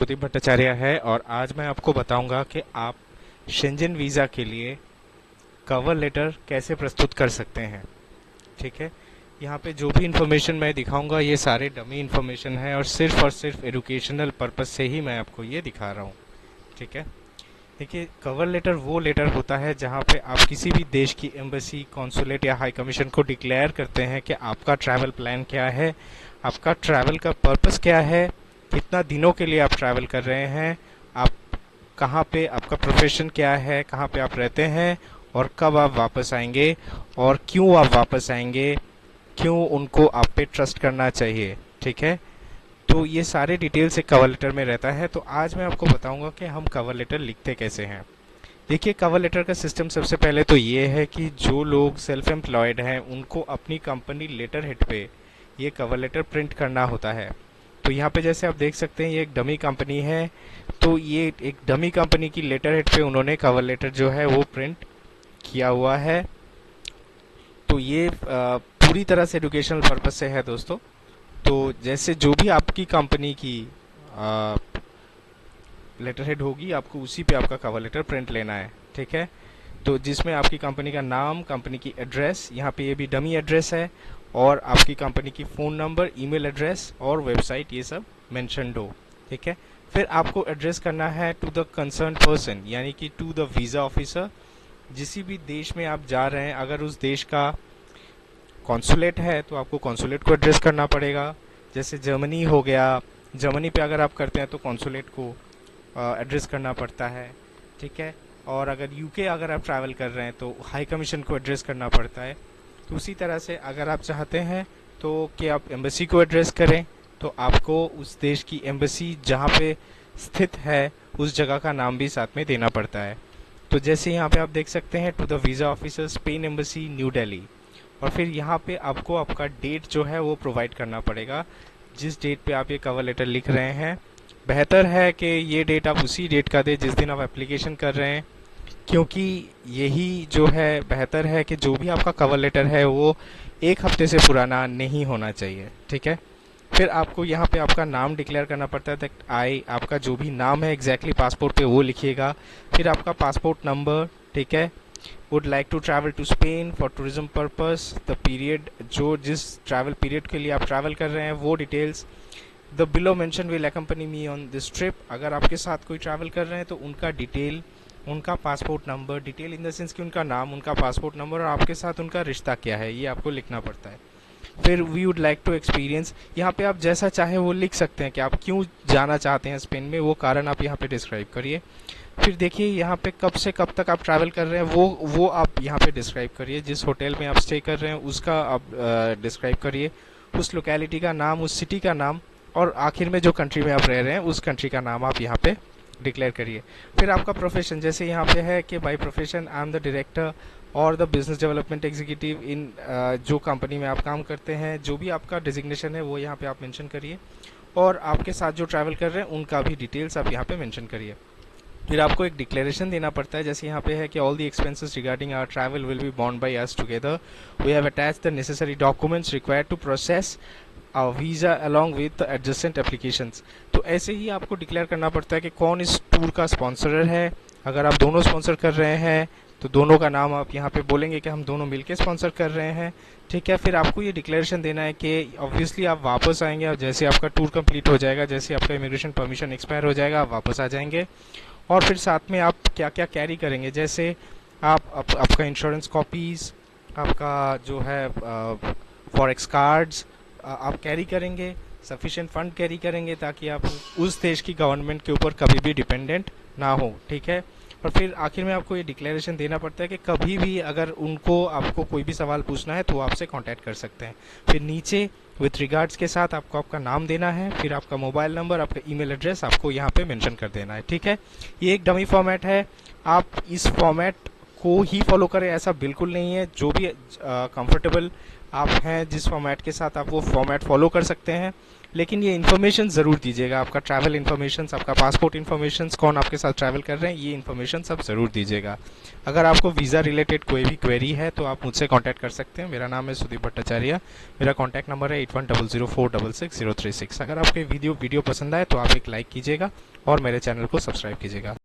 ज्योति भट्टाचार्य है और आज मैं आपको बताऊंगा कि आप शेंजन वीज़ा के लिए कवर लेटर कैसे प्रस्तुत कर सकते हैं। ठीक है। यहाँ पे जो भी इन्फॉर्मेशन मैं दिखाऊंगा ये सारे डमी इन्फॉर्मेशन है और सिर्फ एजुकेशनल पर्पस से ही मैं आपको ये दिखा रहा हूँ। ठीक है। देखिए, कवर लेटर वो लेटर होता है जहाँ पे आप किसी भी देश की एम्बेसी, कॉन्सुलेट या हाई कमीशन को डिक्लेयर करते हैं कि आपका ट्रैवल प्लान क्या है, आपका ट्रैवल का पर्पस क्या है, कितना दिनों के लिए आप ट्रैवल कर रहे हैं, आप कहाँ पे, आपका प्रोफेशन क्या है, कहाँ पे आप रहते हैं और कब आप वापस आएंगे और क्यों आप वापस आएंगे, क्यों उनको आप पे ट्रस्ट करना चाहिए। ठीक है। तो ये सारे डिटेल्स एक कवर लेटर में रहता है। तो आज मैं आपको बताऊंगा कि हम कवर लेटर लिखते कैसे हैं। देखिए, कवर लेटर का सिस्टम सबसे पहले तो ये है कि जो लोग सेल्फ एम्प्लॉयड हैं उनको अपनी कंपनी लेटर हेड पे ये कवर लेटर प्रिंट करना होता है। तो यहाँ पे जैसे आप देख सकते हैं ये एक डमी कंपनी है। तो ये एक डमी कंपनी की लेटर हेड पे उन्होंने कवर लेटर जो है वो प्रिंट किया हुआ है। तो ये पूरी तरह से एजुकेशनल पर्पस से है दोस्तों। तो जैसे जो भी आपकी कंपनी की लेटर हेड होगी आपको उसी पे आपका कवर लेटर प्रिंट लेना है। ठीक है। तो जिसमें आपकी कंपनी का नाम, कंपनी की एड्रेस, यहाँ पे ये भी डमी एड्रेस है, और आपकी कंपनी की फ़ोन नंबर, ईमेल एड्रेस और वेबसाइट, ये सब मेंशन्ड हो। ठीक है। फिर आपको एड्रेस करना है टू द कंसर्न पर्सन, यानी कि टू द वीज़ा ऑफिसर। जिस भी देश में आप जा रहे हैं, अगर उस देश का कॉन्सुलेट है तो आपको कॉन्सुलेट को एड्रेस करना पड़ेगा। जैसे जर्मनी हो गया, जर्मनी पे अगर आप करते हैं तो कॉन्सुलेट को एड्रेस करना पड़ता है। ठीक है। और अगर यूके अगर आप ट्रैवल कर रहे हैं तो हाई कमीशन को एड्रेस करना पड़ता है। तो उसी तरह से अगर आप चाहते हैं तो कि आप एम्बेसी को एड्रेस करें तो आपको उस देश की एम्बेसी जहाँ पे स्थित है उस जगह का नाम भी साथ में देना पड़ता है। तो जैसे यहाँ पे आप देख सकते हैं, to the visa officer, Spain embassy, New Delhi. और फिर यहाँ पे आपको आपका डेट जो है वो प्रोवाइड करना पड़ेगा, जिस डेट पे आप ये कवर लेटर लिख रहे हैं। बेहतर है कि ये डेट आप उसी डेट का दें जिस दिन आप एप्लीकेशन कर रहे हैं, क्योंकि यही जो है बेहतर है कि जो भी आपका कवर लेटर है वो एक हफ्ते से पुराना नहीं होना चाहिए। ठीक है। फिर आपको यहाँ पे आपका नाम डिक्लेयर करना पड़ता है। दैट आपका जो भी नाम है एग्जैक्टली पासपोर्ट पे वो लिखिएगा। फिर आपका पासपोर्ट नंबर। ठीक है। Would like to travel to Spain for tourism purpose, the period, जो जिस ट्रैवल पीरियड के लिए आप ट्रैवल कर रहे हैं वो details. The below mention will accompany me on this trip, अगर आपके साथ कोई ट्रैवल कर रहे हैं तो उनका डिटेल, उनका passport number, detail in the sense कि उनका नाम, उनका पासपोर्ट नंबर और आपके साथ उनका रिश्ता क्या है, ये आपको लिखना पड़ता है। फिर we would like to experience, यहाँ पे आप जैसा चाहे वो लिख सकते हैं कि आप क्यों जाना चाहते हैं स्पेन में, वो कारण आप यहाँ पे डिस्क्राइब करिए। फिर देखिए यहाँ पे कब से कब तक आप ट्रैवल कर रहे हैं वो आप यहाँ पे डिस्क्राइब करिए। जिस होटल में आप स्टे कर रहे हैं उसका आप डिस्क्राइब करिए, उस लोकेलिटी का नाम, उस सिटी का नाम, और आखिर में जो कंट्री में आप रह रहे हैं उस कंट्री का नाम आप यहाँ पे डिक्लेयर करिए। फिर आपका प्रोफेशन, जैसे यहाँ पे है कि by profession I am the director और the business development executive in, जो कंपनी में आप काम करते हैं, जो भी आपका डिजिग्नेशन है वो यहाँ पे आप मेंशन करिए, और आपके साथ जो ट्रैवल कर रहे हैं उनका भी डिटेल्स आप यहाँ पे मेंशन करिए। फिर आपको एक डिक्लेरेशन देना पड़ता है, जैसे यहाँ पे है कि all the expenses regarding our travel will be borne by us together, we have attached the necessary documents required to process visa along with the adjutant applications. तो ऐसे ही आपको डिक्लेयर करना पड़ता है कि कौन इस टूर का स्पॉन्सरर है। अगर आप दोनों स्पॉन्सर कर रहे हैं तो दोनों का नाम आप यहाँ पे बोलेंगे कि हम दोनों मिलके स्पॉन्सर कर रहे हैं। ठीक है। फिर आपको ये डिक्लेरेशन देना है कि ऑब्वियसली आप वापस आएंगे, और जैसे आपका टूर कंप्लीट हो जाएगा, जैसे आपका इमिग्रेशन परमिशन एक्सपायर हो जाएगा, आप वापस आ जाएंगे। और फिर साथ में आप क्या क्या कैरी करेंगे, जैसे आपका इंश्योरेंस कॉपीज़, आपका जो है फॉरेक्स कार्ड्स आप कैरी करेंगे, सफिशिएंट फंड कैरी करेंगे ताकि आप उस देश की गवर्नमेंट के ऊपर कभी भी डिपेंडेंट ना हो। ठीक है। और फिर आखिर में आपको ये डिक्लेरेशन देना पड़ता है कि कभी भी अगर उनको आपको कोई भी सवाल पूछना है तो वो आपसे कांटेक्ट कर सकते हैं। फिर नीचे विथ रिगार्ड्स के साथ आपको आपका नाम देना है, फिर आपका मोबाइल नंबर, आपका ईमेल एड्रेस आपको यहाँ पे मेंशन कर देना है। ठीक है। ये एक डमी फॉर्मेट है। आप इस फॉर्मेट को ही फॉलो करें ऐसा बिल्कुल नहीं है। जो भी कंफर्टेबल आप हैं, जिस फॉर्मेट के साथ आप वो फॉर्मेट फॉलो कर सकते हैं, लेकिन ये इन्फॉर्मेशन ज़रूर दीजिएगा। आपका ट्रैवल इन्फॉर्मेशन, आपका पासपोर्ट इन्फॉर्मेशन, कौन आपके साथ ट्रैवल कर रहे हैं, ये इन्फॉर्मेशन सब ज़रूर दीजिएगा। अगर आपको वीज़ा रिलेटेड कोई भी क्वेरी है तो आप मुझसे कांटेक्ट कर सकते हैं। मेरा नाम है सुदीप भट्टाचार्य। मेरा कांटेक्ट नंबर है 8100466036। अगर आपको वीडियो पसंद आए तो आप एक लाइक कीजिएगा और मेरे चैनल को सब्सक्राइब कीजिएगा।